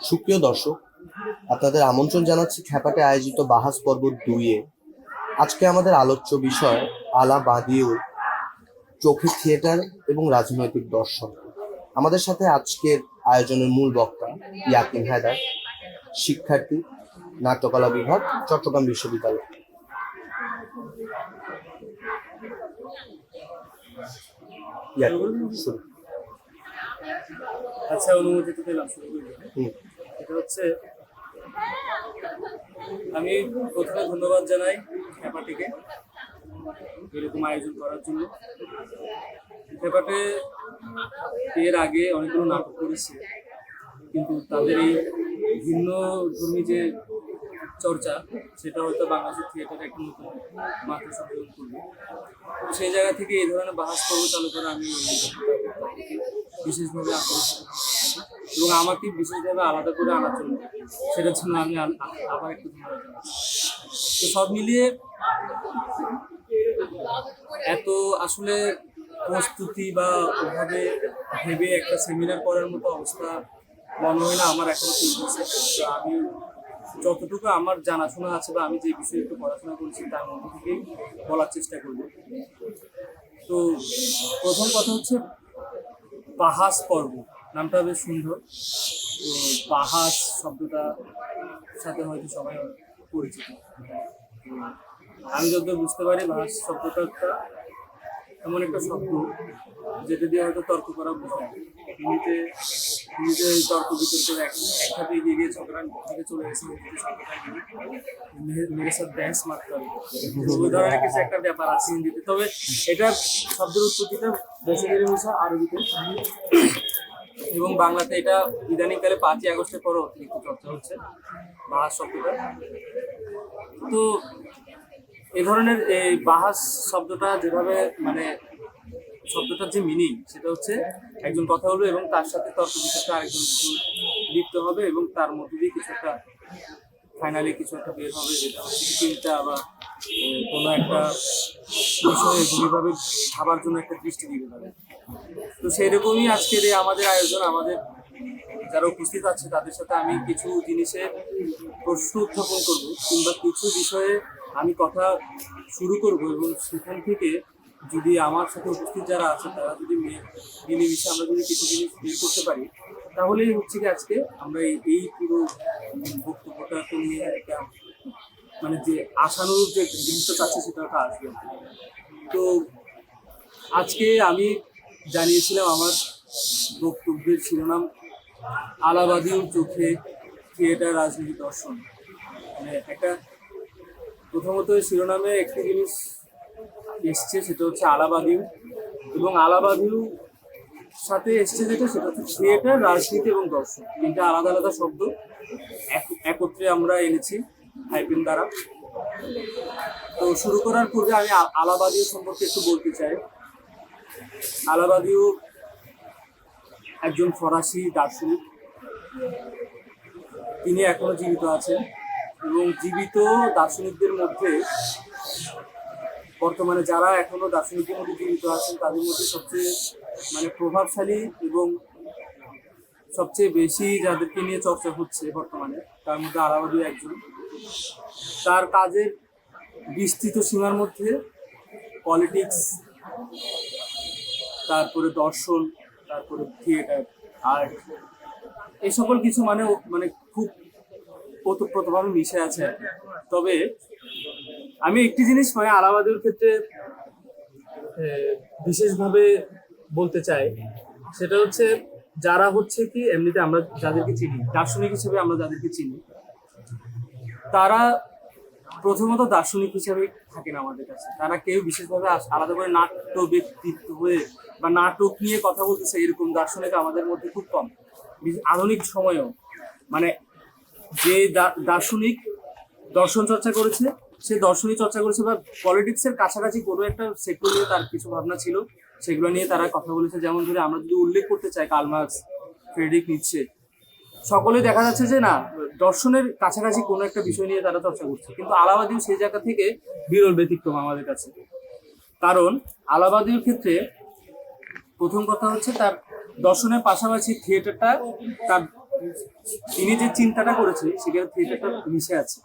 সুপ্রিয় দর্শক, আপনাদের আমন্ত্রণ জানাচ্ছি খ্যাপাটে আয়োজিত বাহাস পর্ব 2-এ। আজকে আমাদের আলোচ্য বিষয় আলা বাদিউর চোখে থিয়েটার এবং রাজনৈতিক দর্শন। আমাদের সাথে আজকের আয়োজনের মূল বক্তা ইয়াকিন হায়দার, শিক্ষার্থী, নাট্যকলা বিভাগ, চট্টগ্রাম বিশ্ববিদ্যালয়। ইয়াকিন, শুরু। আচ্ছা, অনুমতি তো পেলাম, শুরু করি। এটা হচ্ছে, আমি প্রথমে ধন্যবাদ জানাই খ্যাপাটিকে এরকম আয়োজন করার জন্য। খ্যাপাটে এর আগে অনেকগুলো নাটক করেছে, কিন্তু তাদের এই ভিন্ন ধর্মী যে চর্চা, সেটা হয়তো বাংলাদেশের থিয়েটারে একটা নতুন মাত্রা সংযোজন করবে। তো সেই জায়গা থেকে এই ধরনের বাহাস পর্ব চালু করে আমি বিশেষভাবে আকর্ষিত এবং আমাকে বিশেষভাবে আলাদা করে আনার জন্য, সেটার জন্য আমি আবার একটু ধন্যবাদ জানাচ্ছি। তো সব মিলিয়ে এত আসলে প্রস্তুতি বা ওভাবে ভেবে একটা সেমিনার করার মতো অবস্থা মনে হয় না আমার এখনো তৈরি হয়েছে। তো আমি যতটুকু আমার জানাশোনা আছে বা আমি যে বিষয়ে একটু পড়াশোনা করেছি তার মধ্যে থেকেই বলার চেষ্টা করব। তো প্রথম কথা হচ্ছে বাহাস পর্ব, নামটা বেশ সুন্দর। তো বাহাস শব্দটার সাথে হয়তো সবাই পরিচিত। তো আমি যতদূর বুঝতে পারি, বাহাস শব্দটা এমন একটা শব্দ যেটা দিয়ে হয়তো তর্ক করা বোঝায়। এমনিতে তর্ক বিতর্ক এক ধাপে এগিয়ে গিয়ে ঝগড়ার থেকে চলে গেছে মেরে সাথে ড্যান্স মারতে হবে, ওই ধরনের কিছু একটা ব্যাপার আছে হিন্দিতে। তবে এটার শব্দের উৎপত্তিটা বেসিক্যালি হচ্ছে আরবিতে, এবং বাংলাতে এটা ইদানিংকালে 5ই আগস্টের পরও অতিরিক্ত চর্চা হচ্ছে বাহাস শব্দটা। তো এ ধরনের এই বাহাস শব্দটা যেভাবে, মানে শব্দটার যে মিনিং, সেটা হচ্ছে একজন কথা বলবে এবং তার সাথে তর্ক বিতর্কে আরেকজন লিপ্ত হবে এবং তার মধ্যে দিয়ে কিছু একটা ফাইনালি কিছু একটা বের হবে, যেটা হচ্ছে চিন্তা বা কোনো একটা বিষয়ে গভীরভাবে ভাবার জন্য একটা দৃষ্টি দিতে পারে। তো সেরকমই আজকের এই আমাদের আয়োজন। আমাদের যারা উপস্থিত আছে তাদের সাথে আমি কিছু জিনিসের প্রশ্ন উত্থাপন করব, কিংবা কিছু বিষয়ে আমি কথা শুরু করব, এবং সেখান থেকে যদি আমার সাথে উপস্থিত যারা আছে তারা যদি মিলেমিশে আমরা যদি কিছু জিনিস বের করতে পারি, তাহলেই হচ্ছে কি আজকে আমরা এই পুরো বক্তব্যটাকে নিয়ে একটা, মানে যে আশানুরূপ যে জিনিসটা চাচ্ছি সেটা একটা আসবে। তো আজকে আমি জানিয়েছিলাম আমার বক্তব্যের শিরোনাম আলা বাদিউর চোখে থিয়েটার, রাজনীতি, দর্শন। মানে একটা, প্রথমত শিরোনামে একটি জিনিস এসছে, সেটা হচ্ছে আলা বাদিউ, এবং আলা বাদিউ সাথে এসছে যেটা, সেটা হচ্ছে থিয়েটার, রাজনীতি এবং দর্শন। তিনটা আলাদা আলাদা শব্দ একত্রে আমরা এনেছি হাইপেন দ্বারা। তো শুরু করার পূর্বে আমি আলা বাদিউ সম্পর্কে একটু বলতে চাই। আলা বাদিউ একজন ফরাসি দার্শনিক। তিনি এখনো জীবিত আছেন, এবং জীবিত দার্শনিকদের মধ্যে বর্তমানে যারা এখনো দার্শনিকদের মধ্যে জীবিত আছেন তাদের মধ্যে সবচেয়ে মানে প্রভাবশালী এবং সবচেয়ে বেশি যাদেরকে নিয়ে চর্চা হচ্ছে বর্তমানে, তার মধ্যে আলা বাদিউ একজন। তার কাজের বিস্তৃত সীমার মধ্যে পলিটিক্স, তারপরে দর্শন, তারপরে থিয়েটার, আর্ট, এই সকল কিছু মানে খুব ওতপ্রোতভাবে মিশে আছে। তবে আমি একটি জিনিস মানে আলা বাদিউর ক্ষেত্রে বিশেষভাবে বলতে চাই, সেটা হচ্ছে যারা হচ্ছে কি এমনিতে আমরা যাদেরকে চিনি দার্শনিক হিসেবে, আমরা যাদেরকে চিনি তারা প্রথমত দার্শনিক হিসেবে থাকেন আমাদের কাছে। তারা কেউ বিশেষভাবে আলাদা করে নাট্য ব্যক্তিত্ব হয়ে বা নাটক নিয়ে কথা বলতেছে এরকম দার্শনিক আমাদের মধ্যে খুব কম। আধুনিক সময়েও মানে যে দার্শনিক দর্শন চর্চা করেছে, সে দর্শনই চর্চা করেছে বা পলিটিক্সের কাছাকাছি কোনো একটা সেক্টর নিয়ে তার কিছু ভাবনা ছিল, সেগুলো নিয়ে তারা কথা বলেছে। যেমন ধরে আমরা যদি উল্লেখ করতে চাই কার্ল মার্কস, ফ্রেডরিক নিৎসে, সকলেই দেখা যাচ্ছে যে না, দর্শনের কাছাকাছি কোনো একটা বিষয় নিয়ে তারা চর্চা করছে। কিন্তু আলা বাদিউ সেই জায়গা থেকে বিরল ব্যতিক্রম আমাদের কাছে। কারণ আলা বাদিউর ক্ষেত্রে প্রথম কথা হচ্ছে তার দর্শনের পাশাপাশি থিয়েটারটা তার তিনি যে চিন্তাটা করেছে সেখানে থিয়েটারটা মিশে আছে।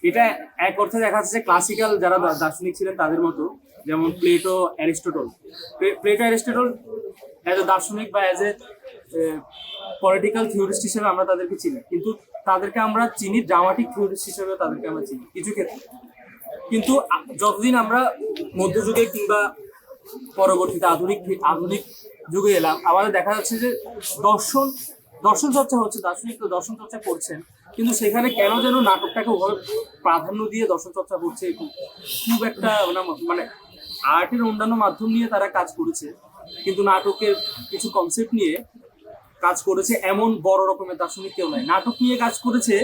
এটা এক অর্থে দেখা যাচ্ছে যে ক্লাসিক্যাল যারা দার্শনিক ছিলেন তাদের মতো, যেমন Plato, Aristotle. Plato, Aristotle as a দার্শনিক বা অ্যাজ এ পলিটিক্যাল থিওরিস্ট হিসেবে আমরা তাদেরকে চিনি, কিন্তু তাদেরকে আমরা চিনি ড্রামাটিক থিওরিস্ট হিসেবে, তাদেরকে আমরা চিনি কিছু ক্ষেত্রে। কিন্তু যতদিন আমরা মধ্যযুগে কিংবা পরবর্তীতে আধুনিক যুগে এলাম, আমাদের দেখা যাচ্ছে যে দর্শন দর্শন চর্চা হচ্ছে, দার্শনিক তো দর্শন চর্চা করছেন, কিন্তু সেখানে কেন যেন নাটকটাকে ওভাবে প্রাধান্য দিয়ে দর্শন চর্চা করছে। খুব একটা মানে আর্টের অন্যান্য মাধ্যম নিয়ে তারা কাজ করেছে, কিন্তু নাটকের কিছু কনসেপ্ট নিয়ে কাজ করেছে এমন বড় রকমের দার্শনিক কেউ নাই। নাটক নিয়ে কাজ করেছে,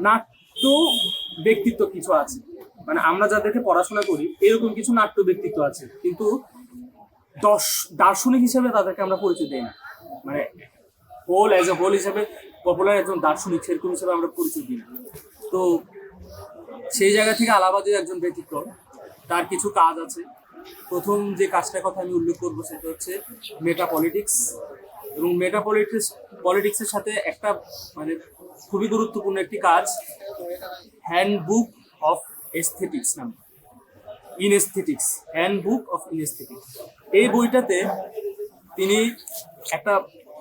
নাট্য ব্যক্তিত্ব কিছু আছে, মানে আমরা যাদেরকে পড়াশোনা করি এরকম কিছু নাট্য ব্যক্তিত্ব আছে, কিন্তু দার্শনিক হিসেবে তাদেরকে আমরা পরিচয় দিই না। মানে হোল অ্যাজ এ হোল হিসেবে পপুলার একজন দার্শনিক সেরকম হিসেবে আমরা পরিচয় দিই না। তো সেই জায়গা থেকে আলাবাদী একজন ব্যতিক্রম, তার কিছু কাজ আছে। প্রথম যে কাজটার কথা আমি উল্লেখ করবো সেটা হচ্ছে মেটা পলিটিক্স। এবং মেটা পলিটিক্সের সাথে একটা মানে খুবই গুরুত্বপূর্ণ একটি কাজ, হ্যান্ডবুক অফ এস্থেটিক্স নাম, ইনএস্থেটিক্স, হ্যান্ডবুক অফ ইনএস্থেটিক্স। এই বইটাতে তিনি একটা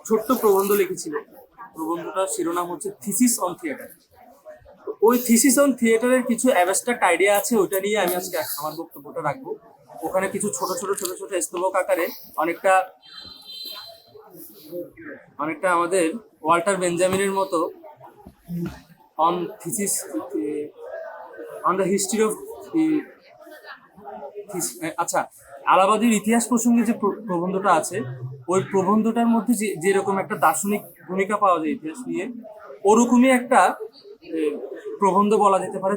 ছোট্ট প্রবন্ধ লিখেছিলেন। প্রবন্ধটার শিরোনাম হচ্ছে থিসিস অন থিয়েটার। ওই থিসিস অন থিয়েটারের কিছু অ্যাবস্ট্রাক্ট আইডিয়া আছে, ওইটা নিয়ে আমি আজকে আমার বক্তব্যটা রাখবো। ওখানে কিছু ছোট ছোট স্তবক আকারে অনেকটা আমাদের ওয়াল্টার বেঞ্জামিনের মতো on thesis on the history of, আচ্ছা, আলাবাদীর ইতিহাস প্রসঙ্গে যে প্রবন্ধটা আছে, ওই প্রবন্ধটার মধ্যে যেরকম একটা দার্শনিক ভূমিকা পাওয়া যায় ইতিহাস নিয়ে, ওরকমই একটা প্রবন্ধ বলা যেতে পারে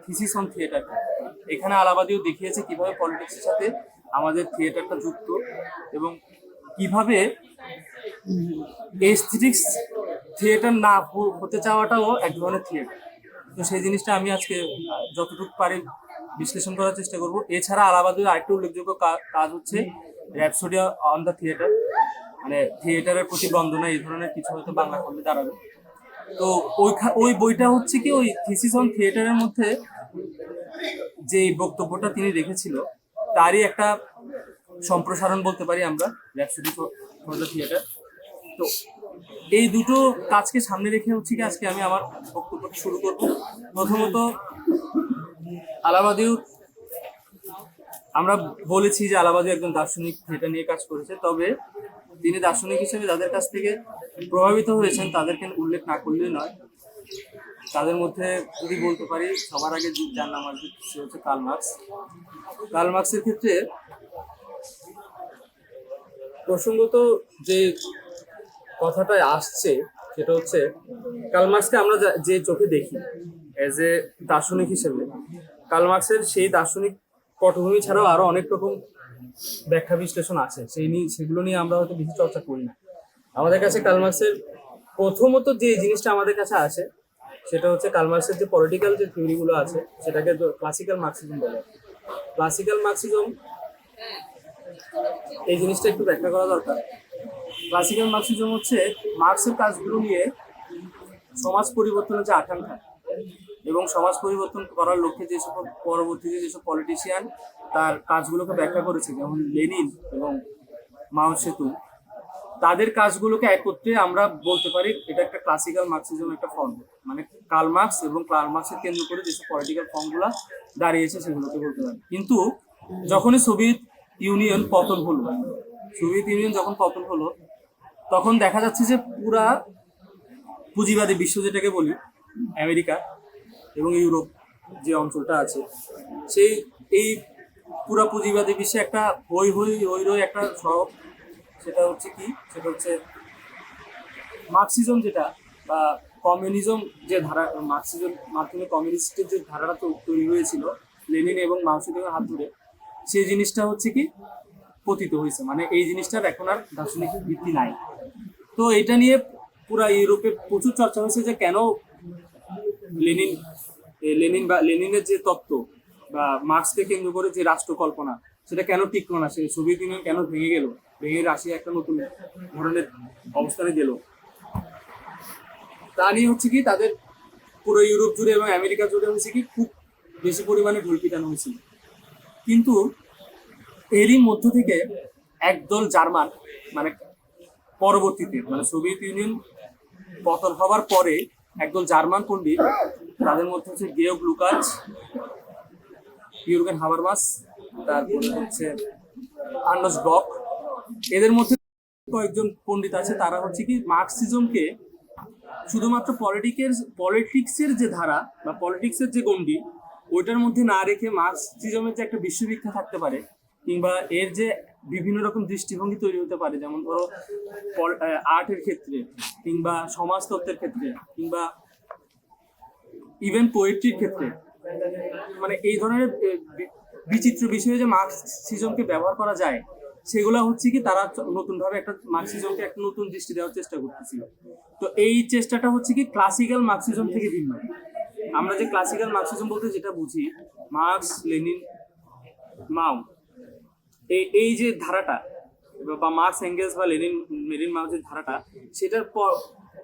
থিসিস অন থিয়েটার। এখানে আলাবাদীও দেখিয়েছে কিভাবে পলিটিক্সের সাথে আমাদের থিয়েটারটা যুক্ত, এবং কিভাবে এস্থেটিক্স থিয়েটার না হতে চাওয়াটাও এক ধরনের থিয়েটার। তো সেই জিনিসটা আমি আজকে যতটুকু পারি বিশ্লেষণ করার চেষ্টা করব। এছাড়া আলাবাদীর আরেকটা উল্লেখযোগ্য কাজ হচ্ছে র্যাপসোডি অন দ্য থিয়েটার, মানে থিয়েটারের প্রতি বন্দনা, এই ধরনের কিছু হয়তো বাংলা খণ্ডে দাঁড়াবে। তো ওই বইটা হচ্ছে কি ওই থিসিস অন থিয়েটারের মধ্যে যে বক্তব্যটা তিনি রেখেছিল তারই একটা সম্প্রসারণ বলতে পারি আমরা, র্যাপসোডি ফর দ্য থিয়েটার। তো এই দুটো কাজকে সামনে রেখে হচ্ছে কি আজকে আমি আমার বক্তব্যটা শুরু করব। প্রথমত আলাবাদীও, আমরা বলেছি যে আলাবাদী একজন দার্শনিক থিয়েটার নিয়ে কাজ করেছে, তবে তিনি দার্শনিক হিসেবে যাদের কাছ থেকে প্রভাবিত হয়েছেন তাদেরকে উল্লেখ না করলেই নয়। তাদের মধ্যে যদি বলতে পারি সবার আগে যার নাম আসবে সে হচ্ছে কার্ল মার্কস। কার্ল মার্কসের ক্ষেত্রে প্রসঙ্গত যে কথাটা আসছে সেটা হচ্ছে, কার্ল মার্কসকে আমরা যে চোখে দেখি এজ এ দার্শনিক হিসেবে, কার্ল মার্কসের সেই দার্শনিক পটভূমি ছাড়াও আরো অনেক রকম ব্যাখ্যা বিশ্লেষণ আছে, সেগুলো নিয়ে আমরা হয়তো বেশি চর্চা করি না। আমাদের কাছে কার্ল মার্কসের প্রথমত যে জিনিসটা আমাদের কাছে আসে সেটা হচ্ছে কার্ল মার্কসের যে পলিটিক্যাল যে থিওরিগুলো আছে সেটাকে ক্লাসিক্যাল মার্কসিজম বলে। ক্লাসিক্যাল মার্কসিজম, এই জিনিসটা একটু ব্যাখ্যা করা দরকার। ক্লাসিক্যাল মার্কসিজম হচ্ছে মার্কসের কাজগুলো নিয়ে সমাজ পরিবর্তনের যে আকাঙ্ক্ষা এবং সমাজ পরিবর্তন করার লক্ষ্যে যেসব পরবর্তীতে যেসব পলিটিশিয়ান তার কাজগুলোকে ব্যাখ্যা করেছে, যেমন লেনিন এবং মাও সেতু, তাদের কাজগুলোকে একত্রে আমরা বলতে পারি এটা একটা ক্লাসিক্যাল মার্কসিজম একটা ফর্ম। মানে কার্ল মার্কস এবং কার্ল মার্কসের কেন্দ্র করে যেসব পলিটিক্যাল ফর্মগুলো দাঁড়িয়েছে সেগুলোকে বলতে পারি। কিন্তু যখনই সোভিয়েত ইউনিয়ন পতন হলো, তখন দেখা যাচ্ছে যে পুরা পুঁজিবাদী বিশ্ব, যেটাকে বলি আমেরিকা এবং ইউরোপ যে অঞ্চলটা আছে, এই পুরা পুঁজিবাদী বিশ্বে একটা হই একটা সড়ক, সেটা হচ্ছে মার্কসিজম, যেটা বা কমিউনিজম যে ধারা, মার্কসিজম মাধ্যমে কমিউনিস্টের যে ধারাটা তৈরি হয়েছিল লেনিন এবং মাও সেতুংয়ের হাত ধরে, সেই জিনিসটা হচ্ছে কি পতিত হয়েছে। মানে এই জিনিসটার এখন আর দার্শনিক ভিত্তি নাই। তো এটা নিয়ে পুরা ইউরোপে প্রচুর চর্চা হয়েছে যে কেন লেনিনের যে তত্ত্ব বা মার্কসকে কেন্দ্র করে যে রাষ্ট্র কল্পনা সেটা কেন টিকলো না, সে সোভিয়েত ইউনিয়ন কেন ভেঙে রাশিয়া একটা নতুন ধরনের অবস্থানে গেল। তা নিয়ে হচ্ছে কি তাদের পুরো ইউরোপ জুড়ে এবং আমেরিকা জুড়ে হচ্ছে কি খুব বেশি পরিমাণে ঢোল পিটানো হয়েছিল। কিন্তু এরই মধ্য থেকে একদল জার্মান মানে পরবর্তীতে মানে সোভিয়েত ইউনিয়ন পতন হবার পরে একদল জার্মান পণ্ডিত, তাদের মধ্যে হচ্ছে গেয়র্গ লুকাচ, ইউরগেন হাবারমাস, তারপরে হচ্ছে আন্ডার্স ব্লক, এদের মধ্যে কয়েকজন পণ্ডিত আছে, তারা হচ্ছে কি মার্কসিজমকে শুধুমাত্র পলিটিক্সের যে ধারা বা পলিটিক্সের যে গণ্ডি ওইটার মধ্যে না রেখে মার্কসিজমের যে একটা বিশ্ববিখ্যাত থাকতে পারে, কিংবা এর যে বিভিন্ন রকম দৃষ্টিভঙ্গি তৈরি হতে পারে, যেমন ধরো আর্টের ক্ষেত্রে কিংবা সমাজতত্ত্বের ক্ষেত্রে কিংবা ইভেন পোয়েট্রির ক্ষেত্রে, মানে এই ধরনের বিচিত্র বিষয়ে যে মার্কসিজমকে ব্যবহার করা যায়, সেগুলো হচ্ছে কি তারা নতুন ভাবে একটা মার্কসিজমকে একটা নতুন দৃষ্টি দেওয়ার চেষ্টা করতেছিল। তো এই চেষ্টাটা হচ্ছে কি ক্লাসিক্যাল মার্কসিজম থেকে ভিন্ন। আমরা যে ক্লাসিক্যাল মার্কসিজম বলতে যেটা বুঝি, মার্কস, লেনিন, মাও, এই যে ধারাটা বা মার্কস, এঙ্গেলস বা মেরিন মাও যে ধারাটা, সেটার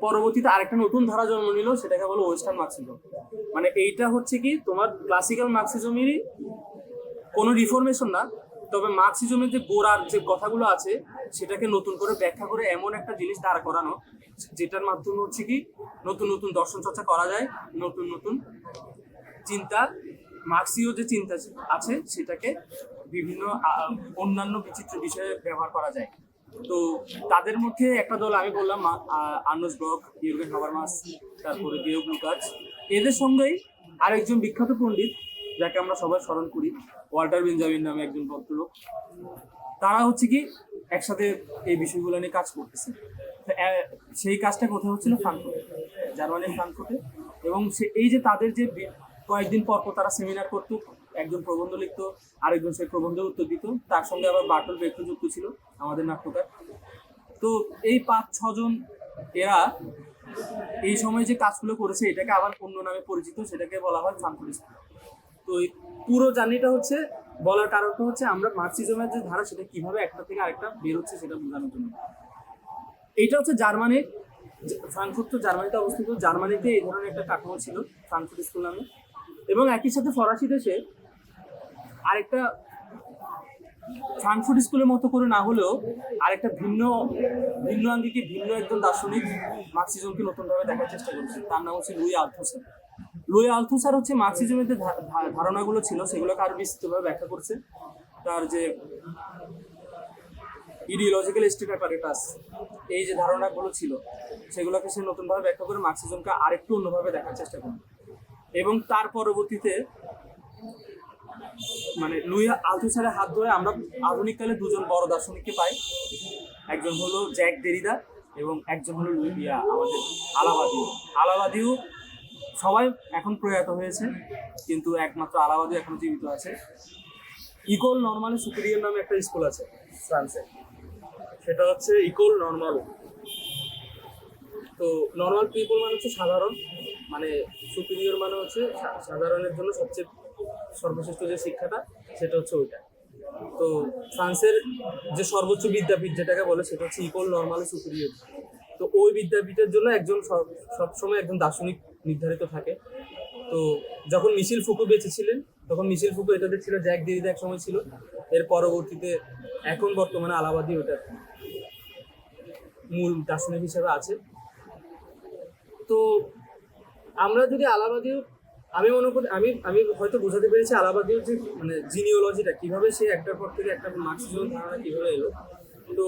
পরবর্তীতে আরেকটা নতুন ধারা জন্ম নিল, সেটাকে বলো ওয়েস্টার্ন মার্কসিজম। মানে এইটা হচ্ছে কি তোমার ক্লাসিক্যাল মার্কসিজমেরই কোনো রিফরমেশন না, তবে মার্কসিজমের যে গোড়ার যে কথাগুলো আছে সেটাকে নতুন করে ব্যাখ্যা করে এমন একটা জিনিস দাঁড় করানো, যেটার মাধ্যমে হচ্ছে কি নতুন নতুন দর্শন চর্চা করা যায়, নতুন নতুন চিন্তা, মার্কসীয় যে চিন্তা আছে সেটাকে বিভিন্ন অন্যান্য বিচিত্র বিষয়ে ব্যবহার করা যায়। তো তাদের মধ্যে একটা দল আমি বললাম আর্নস্ট ব্লক, ইউরগেন হাবারমাস, তারপরে গেয়র্গ লুকাচ, এদের সঙ্গেই আরেকজন বিখ্যাত পণ্ডিত যাকে আমরা সবাই স্মরণ করি, ওয়াল্টার বেঞ্জামিন নামে একজন ভদ্রলোক। তারা হচ্ছে কি একসাথে এই বিষয়গুলো নিয়ে কাজ করতেছে। সেই কাজটা কোথায় হচ্ছিল? ফ্রাঙ্কফুর্টে, জার্মানির ফ্রাঙ্কফুর্টে। এবং এই যে তাদের যে কয়েকদিন পর পর তারা সেমিনার করতো, একজন প্রবন্ধ লিখতো, আরেকজন সেই প্রবন্ধের উত্তর দিত, তার সঙ্গে আবার বার্টল ব্রেখট যুক্ত ছিল, আমাদের নাট্যকার। তো এই 5-6 জন এরা এই সময় যে কাজগুলো করেছে এটাকে আবার অন্য নামে পরিচিত, সেটাকে বলা হয় ফ্রাঙ্কফুর্ট স্কুল। তো এই পুরো জার্নিটা হচ্ছে বলার কারণটা হচ্ছে আমরা মার্কসিজমের যে ধারা সেটা কিভাবে একটা থেকে আরেকটা বের হচ্ছে সেটা বোঝানোর জন্য। এইটা হচ্ছে জার্মানির, ফ্রাঙ্কফুর্ট তো জার্মানিতে অবস্থিত, জার্মানিতে এই ধরনের একটা কাঠামো ছিল ফ্রাঙ্কফুর্ট স্কুল নামে। এবং একই সাথে ফরাসি দেশে আরেকটা ফ্রাঙ্কফুর্ট স্কুলের মতো করে না হলেও আরেকটা ভিন্ন আঙ্গিকে ভিন্ন একজন দার্শনিক মার্কসিজমকে নতুনভাবে দেখার চেষ্টা করেছে, তার নাম হচ্ছে লুই আলথুসার। লুই আলথুসার হচ্ছে মার্কসিজমের যে ধারণাগুলো ছিল সেগুলোকে আরো বিস্তৃতভাবে ব্যাখ্যা করছে। তার যে ইডিওলজিক্যাল স্টেট অ্যাপারেটাস, এই যে ধারণাগুলো ছিল সেগুলোকে সে নতুনভাবে ব্যাখ্যা করে মার্কসিজমকে আরেকটু অন্যভাবে দেখার চেষ্টা করে। এবং তার পরবর্তীতে মানে লুই আলথুসারের হাত ধরে আমরা আধুনিককালে দুজন বড় দার্শনিককে পাই, একজন হলো জ্যাক দেরিদা এবং একজন হলো আমাদের আলাবাদিও। সবাই এখন প্রয়াত হয়েছে, কিন্তু একমাত্র আলাবাদিও এখনো জীবিত আছে। ইকোল নর্মালে সুপিরিয়র নামে একটা স্কুল আছে ফ্রান্সে, সেটা হচ্ছে ইকোল নর্মাল। তো নর্মাল পিপল মানে হচ্ছে সাধারণ, মানে সুপিরিয়র মানে হচ্ছে সাধারণের জন্য সবচেয়ে সর্বশ্রেষ্ঠ যে শিক্ষাটা সেটা হচ্ছে ওইটা। তো ফ্রান্সের যে সর্বোচ্চ বিদ্যাপীঠ যেটাকে বলে সেটা হচ্ছে ইকোল নর্মাল সুপিরিয়র। তো ওই বিদ্যাপীঠের জন্য একজন সবসময় একজন দার্শনিক নির্ধারিত থাকে। তো যখন মিশেল ফুকো বেঁচে ছিলেন তখন মিশেল ফুকো এটাতে ছিল, জ্যাক দেরিদা এক সময় ছিল, এর পরবর্তীতে এখন বর্তমানে আলাবাদি ওটার মূল দার্শনিক হিসেবে আছে। তো আমরা যদি আলাবাদিও, আমি মনে করি আমি হয়তো বোঝাতে পেরেছি আলাবাদিও যে মানে জিনিওলজিটা কিভাবে সে একটার পর থেকে একটা মার্কসিজম ধারণা কিভাবে এলো। তো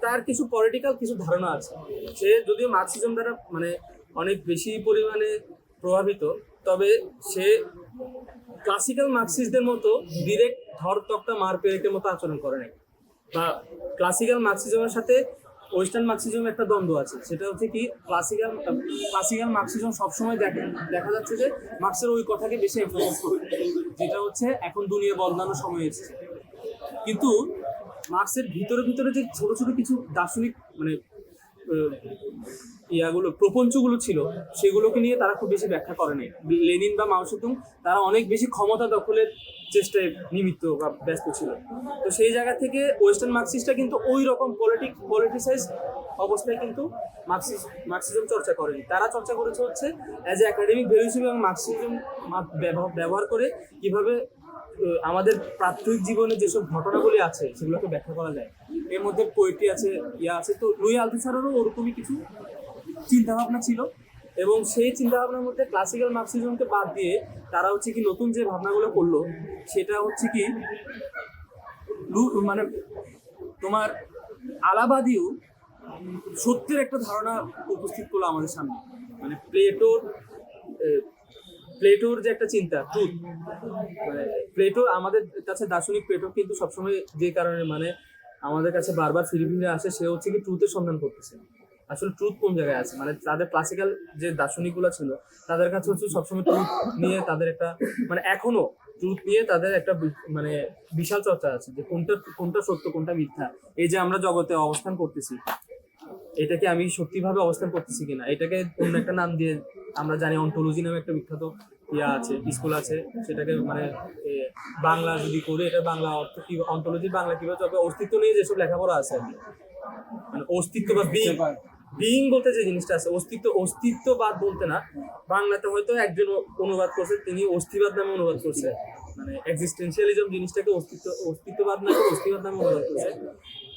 তার কিছু পলিটিক্যাল কিছু ধারণা আছে, সে যদিও মার্কসিজম দ্বারা মানে অনেক বেশি পরিমাণে প্রভাবিত, তবে সে ক্লাসিক্যাল মার্কসিস্টদের মতো ডিরেক্ট ধর তক্তা মার পেরেকের মতো আচরণ করে নাই। বা ক্লাসিক্যাল মার্কসিজমের সাথে ওয়েস্টার্ন মার্কসিজম একটা দ্বন্দ্ব আছে, সেটা হচ্ছে কি ক্লাসিক্যাল মার্কসিজম সবসময় দেখা যাচ্ছে যে মার্কসের ওই কথাকে বেশি এমফাসাইজ করে, যেটা হচ্ছে এখন দুনিয়া বদলানোর সময় এসেছে। কিন্তু মার্কসের ভিতরে যে ছোট ছোট কিছু দার্শনিক মানে ইয়াগুলো প্রপঞ্চগুলো ছিল সেগুলোকে নিয়ে তারা খুব বেশি ব্যাখ্যা করেনি। লেনিন বা মাও সেতুং তারা অনেক বেশি ক্ষমতা দখলের চেষ্টায় নিমিত্ত বা ব্যস্ত ছিল। তো সেই জায়গা থেকে ওয়েস্টার্ন মার্কসিস্টরা কিন্তু ওই রকম পলিটিসাইজ অবস্থায় কিন্তু মার্কসিজম চর্চা করেনি। তারা চর্চা করেছে হচ্ছে অ্যাজ এ একাডেমিক ভ্যালু হিসেবে এবং মার্কসিজম ব্যবহার করে কিভাবে আমাদের প্রাত্যহিক জীবনে যেসব ঘটনাগুলি আছে সেগুলোকে ব্যাখ্যা করা যায়। এর মধ্যে পোয়েট্রি আছে, ইয়া আছে। তো লুই আলথুসারেরও ওরকমই কিছু চিন্তাভাবনা ছিল এবং সেই চিন্তাভাবনার মধ্যে ক্লাসিক্যাল মার্কসিজমকে বাদ দিয়ে তারা হচ্ছে কি নতুন যে ভাবনাগুলো করলো সেটা হচ্ছে কি মানে তোমার আলাবাদিও সত্যের একটা ধারণা উপস্থিত করলো আমাদের সামনে। মানে প্লেটোর যে একটা চিন্তা ট্রুথ, মানে প্লেটো আমাদের কাছে দার্শনিক প্লেটো কিন্তু সবসময় যে কারণে মানে আমাদের কাছে বারবার ফিরে ফিরে আসে সে হচ্ছে কি ট্রুথের সন্ধান করতেছে। আসলে ট্রুথ কোন জায়গায় আছে, মানে তাদের ক্লাসিক্যাল যে দার্শনিকগুলো ছিল তাদের কাছে হচ্ছে সবসময় ট্রুথ নিয়ে তাদের একটা মানে এখনো ট্রুথ নিয়ে তাদের একটা মানে বিশাল চর্চা আছে যে কোনটা সত্য কোনটা মিথ্যা। এই যে আমরা জগতে অবস্থান করতেছি এটাকে আমি সত্যিভাবে অবস্থান করতেছি কিনা, এটাকে অন্য একটা নাম দিয়ে আমরা জানি অন্টোলজি নামে একটা বিখ্যাত ইয়া আছে, স্কুল আছে, সেটাকে মানে বাংলা যদি করে এটা বাংলা অর্থ কি অন্টোলজি বাংলা কিভাবে চলবে, অস্তিত্ব নিয়ে যেসব লেখাপড়া আছে আর কি। মানে অস্তিত্ব বা বিইং বলতে যে জিনিসটা আছে, অস্তিত্ববাদ বলতে না, বাংলাতে হয়তো একজন অনুবাদ করছে তিনি অস্থিবাদ নামে অনুবাদ করছে, মানে এক্সিস্টেন্সিয়ালিজম জিনিসটাকে অস্তিত্ববাদ না করে অস্থিবাদ নামে অনুবাদ করছে।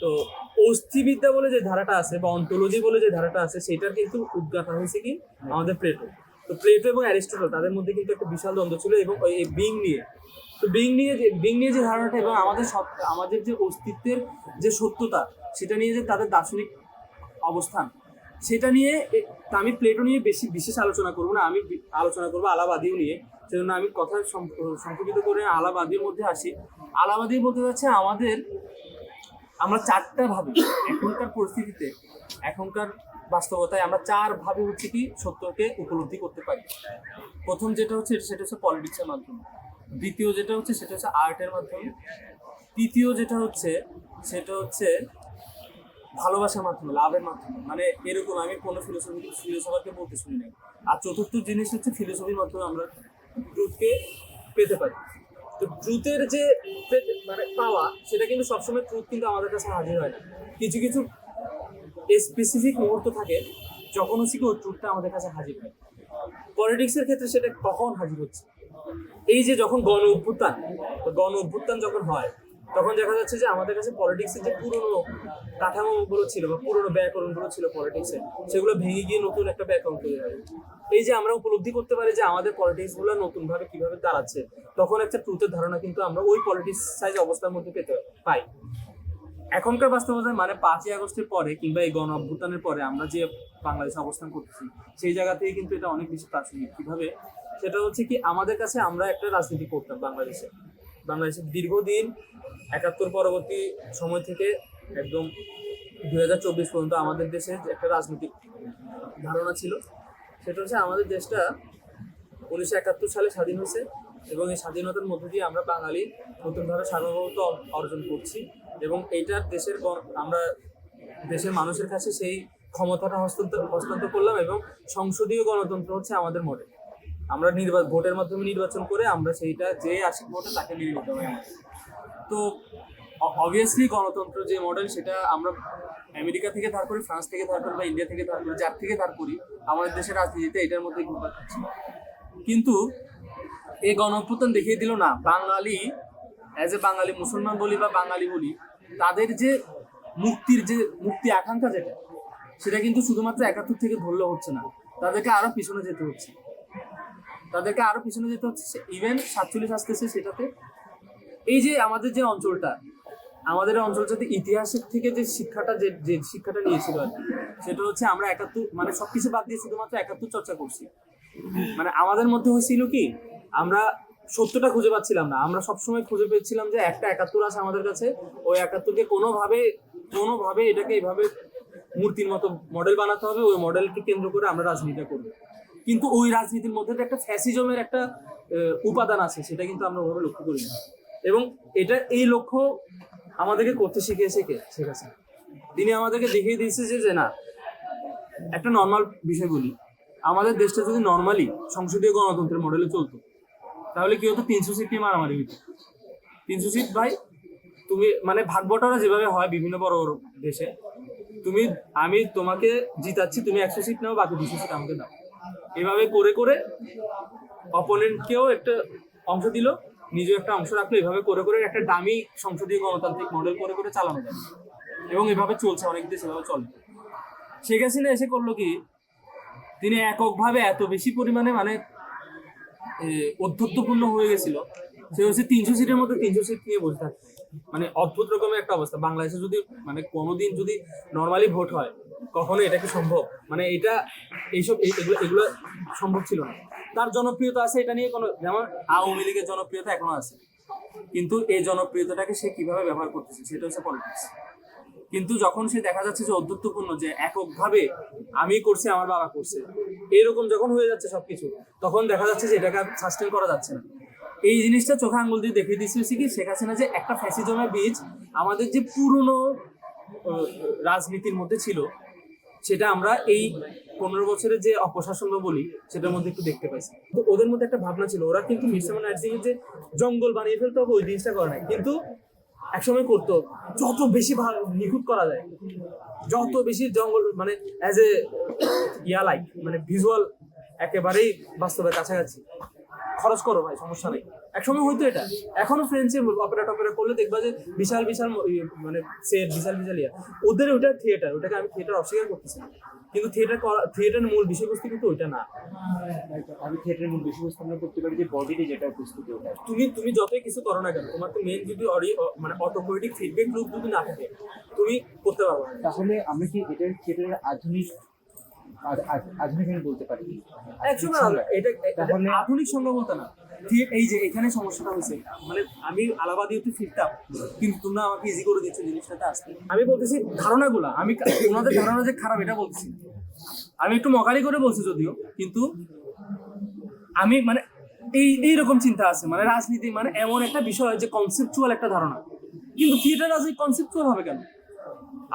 তো অস্থিবিদ্যা বলে যে ধারাটা আছে বা অন্টোলজি বলে যে ধারাটা আছে সেটার কিন্তু উদ্গাতা হয়েছে কি আমাদের প্লেটো। তো প্লেটো এবং অ্যারিস্টটল তাদের মধ্যে কিন্তু একটা বিশাল দ্বন্দ্ব ছিল এবং এই বিইং নিয়ে যে ধারণাটা এবং আমাদের যে অস্তিত্বের যে সত্যতা সেটা নিয়ে যে তাদের দার্শনিক অবস্থান সেটা নিয়ে আমি প্লেটো নিয়ে বিশেষ আলোচনা করবো না, আমি আলোচনা করবো আলাবাদিও নিয়ে। সেজন্য আমি কথা সংক্ষেপিত করে আলাবাদির মধ্যে আসি। আলাবাদি বলতে যাচ্ছে আমরা চারটা ভাবে এখনকার পরিস্থিতিতে এখনকার বাস্তবতায় আমরা চার ভাবে হচ্ছে কি সত্যকে উপলব্ধি করতে পারি। প্রথম যেটা হচ্ছে সেটা হচ্ছে পলিটিক্সের মাধ্যমে, দ্বিতীয় যেটা হচ্ছে সেটা হচ্ছে আর্টের মাধ্যমে, তৃতীয় যেটা হচ্ছে সেটা হচ্ছে ভালোবাসার মাধ্যমে, লাভের মাধ্যমে, মানে এরকম আমি কোনো ফিলোসফারকে বলতে শুনি নাই। আর চতুর্থ জিনিস হচ্ছে ফিলোসফির মাধ্যমে আমরা ট্রুথকে পেতে পারি। তো ট্রুথের যে মানে পাওয়া সেটা কিন্তু সবসময় ট্রুথ কিন্তু আমাদের কাছে হাজির হয় না। কিছু কিছু স্পেসিফিক মুহূর্ত থাকে যখন হচ্ছে কি ওই ট্রুথটা আমাদের কাছে হাজির হয়। পলিটিক্সের ক্ষেত্রে সেটা কখন হাজির হচ্ছে, এই যে যখন গণ অভ্যুত্থান যখন হয় তখন দেখা যাচ্ছে যে আমাদের কাছে পলিটিক্সের যে পুরনো কাঠামোগুলো ছিল বা পুরনো ব্যাকরণগুলো ছিল পলিটিক্সের সেগুলো ভেঙে গিয়ে নতুন একটা ব্যাকরণ তৈরি হয়। এই যে আমরা উপলব্ধি করতে পারি যে আমাদের পলিটিক্স গুলো নতুন ভাবে কিভাবে দাঁড়াচ্ছে, তখন একটা ট্রুথের ধারণা কিন্তু আমরা ওই পলিটিক্সাইজ অবস্থার মধ্যে পাই। এখনকার বাস্তবতায় মানে 5ই আগস্টের পরে কিংবা এই গণ অভ্যুত্থানের পরে আমরা যে বাংলাদেশে অবস্থান করতেছি সেই জায়গা থেকে কিন্তু এটা অনেক বেশি প্রাসঙ্গিক। কিভাবে সেটা হচ্ছে কি আমাদের কাছে আমরা একটা রাজনীতি করতাম বাংলাদেশে দীর্ঘদিন 71 পরবর্তী সময় থেকে একদম 2024 পর্যন্ত আমাদের দেশে একটা রাজনৈতিক ধারণা ছিল। সেটা হচ্ছে আমাদের দেশটা 1971 সালে স্বাধীন হয়েছে এবং এই স্বাধীনতার মধ্য দিয়ে আমরা বাঙালি নতুনভাবে সার্বভৌমত্ব অর্জন করছি এবং এইটার আমরা দেশের মানুষের কাছে সেই ক্ষমতাটা হস্তান্তর করলাম এবং সংসদীয় গণতন্ত্র হচ্ছে আমাদের মডেল। আমরা ভোটের মাধ্যমে নির্বাচন করে আমরা সেইটা যে আসে ভোটে তাকে মেনে নিতে হবে। তো অবভিয়াসলি গণতন্ত্র যে মডেল সেটা আমরা আমেরিকা থেকে ধার করি, ফ্রান্স থেকে ধার করি বা ইন্ডিয়া থেকে ধার করি, যার থেকে ধার করি আমাদের দেশের রাজনীতিতে এটার মধ্যে ঘুরপাক খাচ্ছে। কিন্তু এই গণ অভ্যুত্থান দেখিয়ে দিল না বাঙালি অ্যাজ এ বাঙালি মুসলমান বলি বা বাঙালি বলি তাদের যে মুক্তি আকাঙ্ক্ষা যেটা সেটা কিন্তু শুধুমাত্র 71 থেকে ধরলে হচ্ছে না, তাদেরকে আরো পিছনে যেতে হচ্ছে ইভেন 47 আসতেছে সেটাতে। এই যে আমাদের যে অঞ্চলটাতে ইতিহাসের থেকে যে শিক্ষাটা নিয়েছিল আর কি, সেটা হচ্ছে আমরা 71 মানে সবকিছু বাদ দিয়ে শুধুমাত্র 71 চর্চা করছি। মানে আমাদের মধ্যে হয়েছিল কি আমরা সত্যটা খুঁজে পাচ্ছিলাম না, আমরা সবসময় খুঁজে পেয়েছিলাম যে একটা 71 আছে আমাদের কাছে, ওই 71কে কোনোভাবে এটাকে এইভাবে মূর্তির মতো মডেল বানাতে হবে, ওই মডেলকে কেন্দ্র করে আমরা রাজনীতিটা করবো। কিন্তু ওই রাজনীতির মধ্যে একটা ফ্যাসিজমের একটা উপাদান আছে সেটা কিন্তু আমরা ওভাবে লক্ষ্য করি না এবং এই লক্ষ্য আমাদেরকে করতে শিখিয়েছে কে? শেখ হাসিনা। তিনি আমাদেরকে দেখিয়ে দিয়েছে যে না একটা নর্মাল বিষয় বলি, আমাদের দেশটা যদি নর্মালি সংসদীয় গণতন্ত্রের মডেলে চলতো, তাহলে কি হতো, 300 সিট নিয়ে মারামারি হতো। 300 সিট ভাই, তুমি মানে ভাগ বটারা যেভাবে হয় বিভিন্ন বড় বড় দেশে, আমি তোমাকে জিতাচ্ছি, তুমি 100 সিট নাও, বাকি 200 সিট আমাকে দাও। এভাবে করে করে অপোনেন্টকেও একটা অংশ দিল, নিজেও একটা অংশ রাখলো, এভাবে করে করে একটা দামি সংসদীয় গণতান্ত্রিক মডেল করে করে চালানো যায়। এবং এভাবে চলছে, অনেক দেশ এভাবে চলে। শেখ হাসিনা এসে করলো কি, তিনি এককভাবে এত বেশি পরিমাণে মানে অধ্যত্বপূর্ণ হয়ে গেছিল, সে হচ্ছে 300 সিটের মধ্যে 300 সিট নিয়ে বসে থাকতো। মানে অদ্ভুত রকমের একটা অবস্থা। বাংলাদেশে যদি মানে কোনোদিন যদি নর্মালি ভোট হয়, কখনো এটা কি সম্ভব? মানে এটা এগুলো সম্ভব ছিল না। তার জনপ্রিয়তা আছে, এটা নিয়ে কোনো, যেমন আওয়ামী লীগের জনপ্রিয়তা এখনো আছে, কিন্তু এই জনপ্রিয়তাটাকে সে কিভাবে ব্যবহার করতেছে সেটা হচ্ছে পলিটিক্স। কিন্তু যখন সে দেখা যাচ্ছে যে অধ্যত্বপূর্ণ, যে এককভাবে আমি করছি, আমার বাবা করছে, এরকম যখন হয়ে যাচ্ছে সবকিছু, তখন দেখা যাচ্ছে যে এটাকে সাস্টেন করা যাচ্ছে না। এই জিনিসটা চোখে আঙুল দিয়ে দেখিয়ে দিচ্ছে কি শেখ হাসিনা, যে একটা ফ্যাসিজমের বীজ আমাদের যে পুরনো রাজনীতির মধ্যে ছিল, সেটা আমরা এই 15 বছরের যে অপশাসন বলি সেটার মধ্যে একটু দেখতে পাইছি। তো ওদের মধ্যে একটা ভাবনা ছিল, ওরা কিন্তু মির্জা নার্সিং যে জঙ্গল বানিয়ে ফেলতে হবে ওই জিনিসটা করে নাই, কিন্তু একসময় করতো যত বেশি নিখুঁত করা যায়, যত বেশি জঙ্গল মানে অ্যাজ এ মানে ভিজুয়াল একেবারেই বাস্তবের কাছাকাছি খরচ করো ভাই, সমস্যা নেই। একসময় হয়তো এটা এখনো ফ্রেন্ডসে অপেরা টপেরা করলে দেখবা যে বিশাল বিশাল মানে সেট, বিশাল বিশাল ওদের ওটা থিয়েটার, ওটাকে আমি থিয়েটার অস্বীকার করতেছি না, কিন্তু থিয়েটারের মূল বিষয়বস্তু কিন্তু ওইটা না। আমি থিয়েটারের মূল বিষয়বস্তু আমরা করতে পারি যে বডিতে যেটা উপস্থিত ওটা। তুমি যতই কিছু করো না কেন, তোমার তো মেন যদি মানে অটোপোয়েটিক ফিডব্যাক লুপ যদি না থাকে, তুমি করতে পারবে না। তাহলে আমরা কি এটার থিয়েটারের আধুনিক আমি বলতে পারি? এটা আধুনিক সঙ্গ বলতে না, এই যে এখানে সমস্যাটা হয়েছে, মানে আমি আলাবাদি হতে ফিরতাম, কিন্তু তোমরা আমাকে ইজি করে দিচ্ছ জিনিসটাতে আসতে। আমি বলতেছি ধারণাগুলা, আমি ওনাদের ধারণা যে খারাপ এটা বলছি, আমি একটু মকারি করে বলছি যদিও, কিন্তু আমি মানে এইরকম চিন্তা আছে, মানে রাজনীতি মানে এমন একটা বিষয় যে কনসেপচুয়াল একটা ধারণা, কিন্তু থিয়েটার রাজনীতি কনসেপচুয়াল হবে কেন?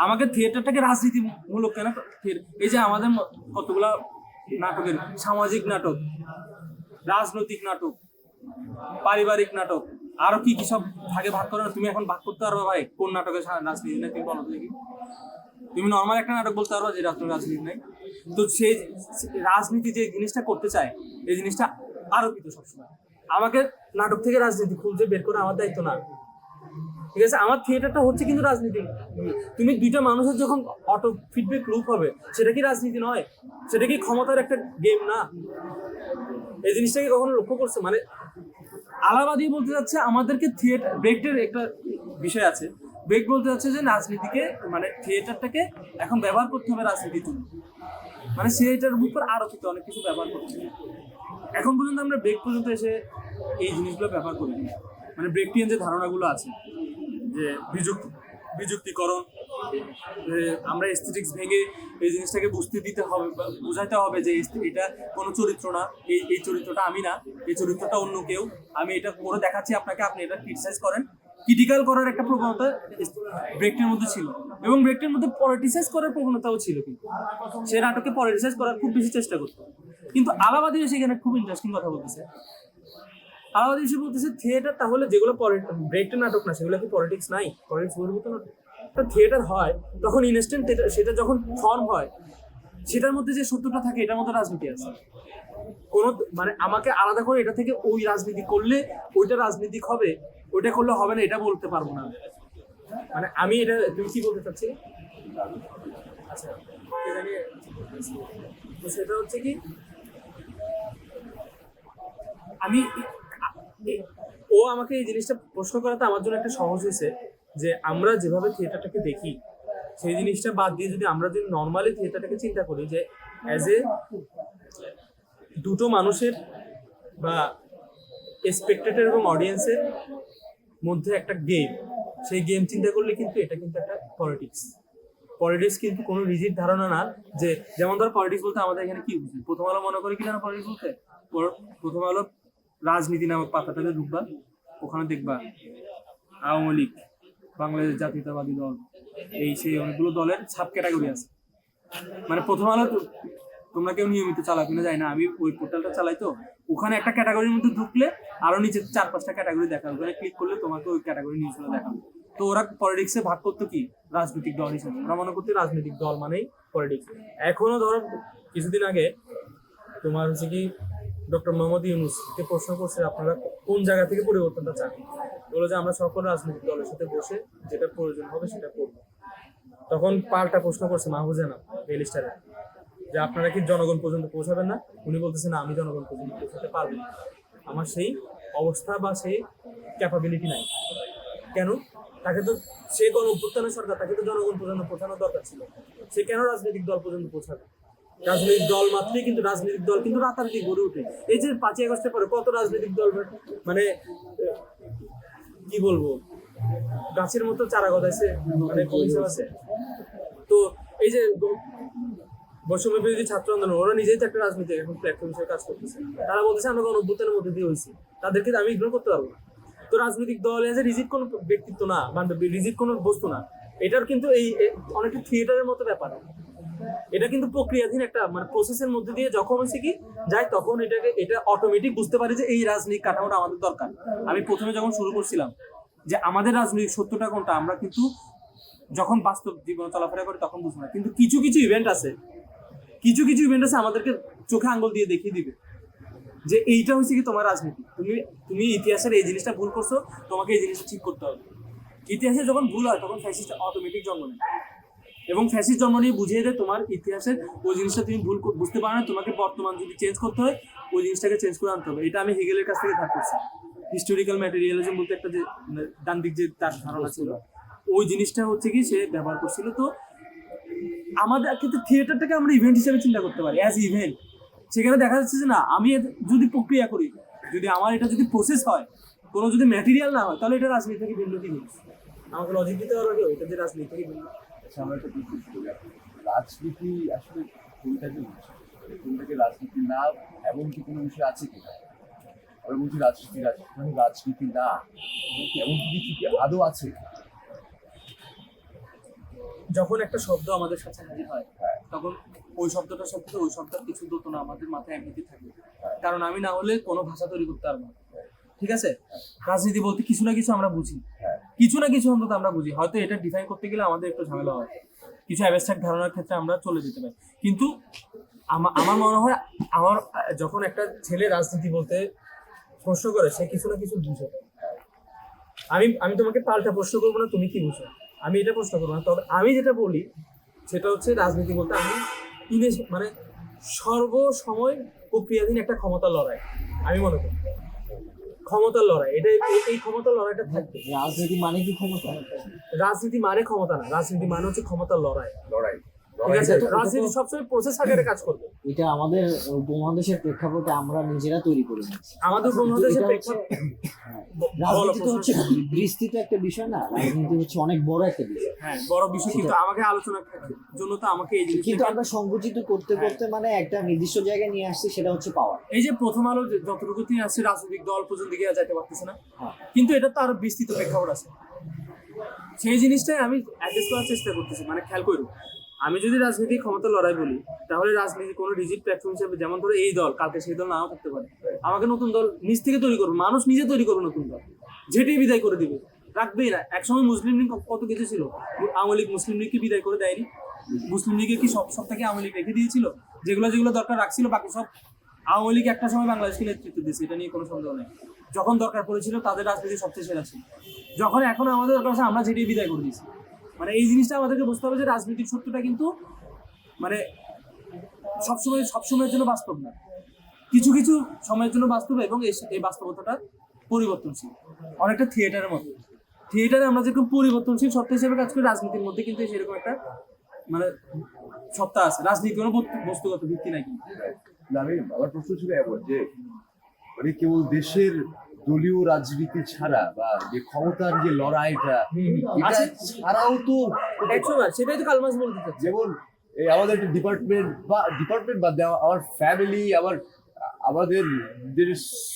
আমাকে থিয়েটারটাকে রাজনীতিমূলক কেন? এই যে আমাদের কতগুলা নাটকের, সামাজিক নাটক, রাজনৈতিক নাটক, পারিবারিক নাটক, আরো কি কি সব ভাগে ভাগ করো না, তুমি এখন ভাগ করতে পারবে ভাই কোন নাটকে রাজনীতি না? তুমি বলো দেখি, তুমি নর্মাল একটা নাটক বলতে পারো যে রাজনীতি নাই? তো সেই রাজনীতি যে জিনিসটা করতে চায়, এই জিনিসটা আরোপিত সবসময়। আমাকে নাটক থেকে রাজনীতি খুঁজে বের করে আমার দায়িত্ব না, ঠিক আছে? আমার থিয়েটারটা হচ্ছে কিন্তু রাজনীতি। তুমি দুইটা মানুষের যখন অটো ফিডব্যাক লুপ হবে, সেটা কি রাজনীতি নয়? সেটা কি ক্ষমতার একটা গেম না? এই জিনিসটাকে কখনো লক্ষ্য করছে? মানে আলাবাদি বলতে যাচ্ছে আমাদেরকে থিয়েটার ব্রেকের একটা বিষয় আছে, ব্রেক বলতে যাচ্ছে যে রাজনীতিকে মানে থিয়েটারটাকে এখন ব্যবহার করতে হবে রাজনীতির জন্য, মানে সেটার উপর আরোপিত অনেক কিছু ব্যবহার করতে হবে। এখন পর্যন্ত আমরা ব্রেক পর্যন্ত এসে এই জিনিসগুলো ব্যবহার করি, মানে ব্রেকটিয়ান যে ধারণাগুলো আছে, যে বিযুক্তিকরণ, আমরা এস্থেটিক্স ভেঙে এই জিনিসটাকে বুঝতে হবে, বোঝাতে হবে যে এটা কোনো চরিত্র না, এই চরিত্রটা আমি না, এই চরিত্রটা অন্য কেউ, আমি এটা করে দেখাচ্ছি আপনাকে, আপনি এটা ক্রিটিসাইজ করেন। ক্রিটিক্যাল করার একটা প্রবণতা ব্রেকটির মধ্যে ছিল, এবং ব্রেকটির মধ্যে পলিটিসাইজ করার প্রবণতাও ছিল, কিন্তু সে নাটককে পলিটিসাইজ করার খুব বেশি চেষ্টা করতো। কিন্তু আলাবাদি সেখানে খুব ইন্টারেস্টিং কথা বলতেছে। আলাদা হিসেবে বলতেছে থিয়েটার তাহলে যেগুলো ব্রেকটা নাটক না, সেগুলো কি পলিটিক্স নাই? পলিটিক্স বহির্ভূত না? থিয়েটার হয় তখন ইনস্ট্যান্ট, সেটা যখন ফর্ম হয় সেটার মধ্যে যে সত্যটা থাকে এটার মধ্যে রাজনীতি আছে। কোনো মানে আমাকে আলাদা করে এটা থেকে ওই রাজনীতি করলে ওইটা রাজনীতিক হবে, ওইটা করলে হবে না, এটা বলতে পারবো না। মানে আমি এটা, তুমি কি বলতে চাচ্ছি? আচ্ছা, সেটা হচ্ছে কি, আমি ও আমাকে এই জিনিসটা প্রশ্ন করাতে আমার জন্য একটা সহজ হয়েছে, যে আমরা যেভাবে থিয়েটারটাকে দেখি সেই জিনিসটা বাদ দিয়ে যদি আমরা যদি নর্মালি থিয়েটারটাকে চিন্তা করি যে অ্যাজ এ দুটো মানুষের বা স্পেক্টেটর এবং অডিয়েন্সের মধ্যে একটা গেম, সেই গেম চিন্তা করলে কিন্তু এটা কিন্তু একটা পলিটিক্স কিন্তু কোনো রিজিড ধারণা না। যে যেমন ধর পলিটিক্স বলতে আমাদের এখানে কি বুঝি, প্রথম আলো মনে করি কিনা পলিটিক্স বলতে, প্রথম আলো রাজনীতি নামক পাতাটাকে ঢুকবা, ওখানে দেখবা আওয়ামী লীগ, বাংলাদেশ জাতীয়তাবাদী দল, এই সেই অনেকগুলো দলের সাব ক্যাটাগরি আছে। মানে প্রথম আলো তোমরা কেউ নিয়মিত চালাও কিনা যায় না, আমি ওই পোর্টালটা চালাই, তো ওখানে একটা ক্যাটাগরির মধ্যে ঢুকলে আরো নিচে 4-5টা ক্যাটাগরি দেখাবে, ওখানে ক্লিক করলে তোমাকে ওই ক্যাটাগরি নিউজগুলো দেখাবে। তো ওরা পলিটিক্সে ভাগ করতো কি রাজনৈতিক দল হিসেবে, ওরা মনে করতো রাজনৈতিক দল মানেই পলিটিক্স। এখনো ধরো কিছুদিন আগে তোমার হচ্ছে কি ডক্টর মোহাম্মদ ইউনূসকে প্রশ্ন করছে আপনারা কোন জায়গা থেকে পরিবর্তনটা চান, বলে যে আমরা সকল রাজনৈতিক দলের সাথে বসে যেটা প্রয়োজন হবে সেটা করবো। তখন পাল্টা প্রশ্ন করছে মাহফুজা রেলিস্টারে যে আপনারা কি জনগণ পর্যন্ত পৌঁছাবেন না, উনি বলতেছেন না আমি জনগণ পর্যন্ত পৌঁছাতে পারবো না, আমার সেই অবস্থা বা সেই ক্যাপাবিলিটি নাই। কেন? তাকে তো সে গণ অভ্যুত্থানের সরকার, তাকে তো জনগণ পর্যন্ত পৌঁছানোর দরকার ছিল, সে কেন রাজনৈতিক দল পর্যন্ত পৌঁছাবে? রাজনৈতিক দল মাত্রই কিন্তু রাজনৈতিক দল কিন্তু রাতারাতি গড়ে ওঠে। এই যে 5ই আগস্টের পরে কত রাজনৈতিক দল মানে কি বলবো গাছের মতো চারা গজাইছে, মানে কমিশন আছে। তো এই যে বৈষম্য বিরোধী ছাত্র আন্দোলন, ওরা নিজেই তো একটা রাজনীতি এখন প্ল্যাটফর্ম হিসেবে কাজ করতেছে, তারা বলতেছে আমরা গণ অভ্যুত্থানের মধ্যে দিয়ে হয়েছি, তাদেরকে আমি ইগনোর করতে পারবো না। তো রাজনৈতিক দল এজ এ রিজিড কোনো ব্যক্তিত্ব না, মানে রিজিড কোনো বস্তু না, এটার কিন্তু এই অনেকটা থিয়েটারের মতো ব্যাপার। এটা কিন্তু প্রক্রিয়াধীন একটা মানে প্রসেসের মধ্যে দিয়ে যখন হচ্ছে কি যায় তখন এটা অটোমেটিক বুঝতে পারি যে এই রাজনৈতিক কাঠামোটা আমাদের দরকার। আমি প্রথমে যখন শুরু করছিলাম যে আমাদের রাজনৈতিক সত্যটা কোনটা, আমরা কিন্তু যখন বাস্তব জীবনে চলাফেরা করি তখন বুঝবো না, কিন্তু কিছু কিছু ইভেন্ট আছে আমাদেরকে চোখে আঙ্গুল দিয়ে দেখিয়ে দিবে যে এইটা হচ্ছে কি তোমার রাজনীতি, তুমি ইতিহাসের এই জিনিসটা ভুল করছো, তোমাকে এই জিনিসটা ঠিক করতে হবে। ইতিহাসে যখন ভুল হয় তখন ফ্যাসিস্ট অটোমেটিক জন্ম নেয়, এবং ফ্যাসিস্ট জন্ম নিয়ে বুঝিয়ে দেয় তোমার ইতিহাসের ওই জিনিসটা তুমি ভুল বুঝতে পারো না, তোমাকে বর্তমান যদি চেঞ্জ করতে হয় ওই জিনিসটাকে চেঞ্জ করে আনতে হবে। এটা আমি হেগেলের কাছ থেকে ধার করছি। হিস্টোরিক্যাল ম্যাটেরিয়ালিজম বলতে একটা যে ডান দিক যে তার ধারণা ছিল, ওই জিনিসটা হচ্ছে কি সে ব্যবহার করছিল। তো আমাদের কিন্তু থিয়েটারটাকে আমরা ইভেন্ট হিসেবে চিন্তা করতে পারি, অ্যাজ ইভেন্ট। সেখানে দেখা যাচ্ছে যে না, আমি যদি প্রক্রিয়া করি, যদি আমার এটা যদি প্রসেস হয়, কোনো যদি ম্যাটেরিয়াল না হয়, তাহলে এটা রাজনীতি থেকে ভিন্ন কি জিনিস? আমাকে লজিক দিতে পারবে কেউ এটা যে রাজনীতি থেকে ভিন্ন? আচ্ছা, আমরা একটা প্রশ্ন করি, রাজনীতি আসলে কোনটাকে বুঝি, কোনটাকে রাজনীতি না এমন কি কোনো বিষয় আছে কিনা? আমরা বলছি রাজনীতি মানে রাজনীতি না, এমন কিছু কি আদৌ আছে? যখন একটা শব্দ আমাদের সাথে হাজির হয় তখন ওই শব্দটার সাথে ওই শব্দের কিছু দোতনা আমাদের মাথায় এমনিতে থাকবে, কারণ আমি না হলে কোনো ভাষা তৈরি করতে পারবো না। ঠিক আছে, রাজনীতি বলতে কিছু না কিছু আমরা বুঝি, কিছু না কিছু অন্তত আমরা বুঝি। হয়তো এটা ডিফাইন করতে গেলে আমাদের একটু ঝামেলা হয়, কিছু অ্যাবস্ট্রাক্ট ধারণার ক্ষেত্রে আমরা চলে যেতে পারি। কিন্তু আমার মনে হয় আমার যখন একটা ছেলে রাজনীতি বলতে প্রশ্ন করে সে কিছু না কিছু বুঝে। আমি তোমাকে পাল্টা প্রশ্ন করবো না তুমি কি বুঝো, আমি এটা প্রশ্ন করবো না। তবে আমি যেটা বলি সেটা হচ্ছে রাজনীতি বলতে আমি মানে সর্বসময় প্রক্রিয়াধীন একটা ক্ষমতার লড়াই আমি মনে করি। ক্ষমতার লড়াই, এটা এই ক্ষমতার লড়াইটা থাকবে। রাজনীতি মানে কি ক্ষমতা? রাজনীতি মানে ক্ষমতা না, রাজনীতি মানে হচ্ছে ক্ষমতার লড়াই। লড়াই ঠিক আছে, রাজনীতি সবসময় প্রসেস আকারে কাজ করবে। এটা আমাদের উপমহাদেশের প্রেক্ষাপটে আমরা নিজেরা তৈরি করে নিচ্ছি। আমাদের উপমহাদেশের এটা হচ্ছে রাজনীতি তো হচ্ছে বিস্তৃত একটা বিষয় না, রাজনীতি হচ্ছে অনেক বড় একটা বিষয়। হ্যাঁ বড় বিষয়, কিন্তু আমাকে আলোচনার জন্য তো আমাকে এই কিন্তু জিনিসটা আমরা সংকুচিত করতে করতে মানে একটা নির্দিষ্ট জায়গায় নিয়ে আসছি, সেটা হচ্ছে পাওয়ার। এই যে প্রথম আলো যতটুকু তিনি আসছে রাজনৈতিক দল পর্যন্ত গিয়ে যাইতে পারতেছে না, হ্যাঁ। কিন্তু এটা তো আরো বিস্তৃত প্রেক্ষাপট আছে। সেই জিনিসটাই আমি অ্যাড্রেস করার চেষ্টা করতেছি। মানে খেয়াল করো, আমি যদি রাজনীতির ক্ষমতা লড়াই বলি তাহলে রাজনীতি কোনো রিজিড প্ল্যাটফর্ম হিসেবে, যেমন ধরো এই দল, কালকে সেই দল নাও থাকতে পারে, আমাকে নতুন দল নিজ থেকে তৈরি করবো, মানুষ নিজে তৈরি করবো নতুন দল, যেটাই বিদায় করে দিবে, রাখবেই না। একসময় মুসলিম লীগ কত কিছু ছিল, আওয়ামী লীগ মুসলিম লীগকে বিদায় করে দেয়নি। মুসলিম লীগে কি সব থেকে আওয়ামী লীগ রেখে দিয়েছিল, যেগুলো দরকার রাখছিল, বাকি সব আওয়ামী লীগ একটা সময় বাংলাদেশকে নেতৃত্ব দিয়েছে, এটা নিয়ে কোনো সন্দেহ নেই। যখন দরকার পড়েছিল তাদের রাজনীতি সবচেয়ে সেরা ছিল, যখন এখন আমাদের দরকার আছে আমরা যেটাই বিদায় করে দিয়েছি। মানে এই জিনিসটা আমাদেরকে বুঝতে হবে যে রাজনৈতিক সত্যটা কিন্তু মানে সবসময়ের জন্য বাস্তব না, কিছু কিছু সময়ের জন্য বাস্তব, এবং এই বাস্তবতাটা পরিবর্তনশীল, অনেকটা থিয়েটারের মতো। থিয়েটারে আমরা যেরকম পরিবর্তনশীল সত্তা হিসেবে কাজ করি, রাজনীতির মধ্যে কিন্তু সেরকম একটা মানে সত্তা আছে, রাজনীতি কোনো বস্তুগত ভিত্তি নাই। কিন্তু আমার প্রশ্ন ছিল এমন যে মানে কেবল দেশের দলীয় রাজনীতি ছাড়া বা যে ক্ষমতার যে লড়াইটা, এটা ছাড়াও তো 100 সেটাই তো কালমাস বলতে চাচ্ছি। যেমন আমাদের একটা ডিপার্টমেন্ট বাদ দেওয়া, আমার ফ্যামিলি, আমাদের যে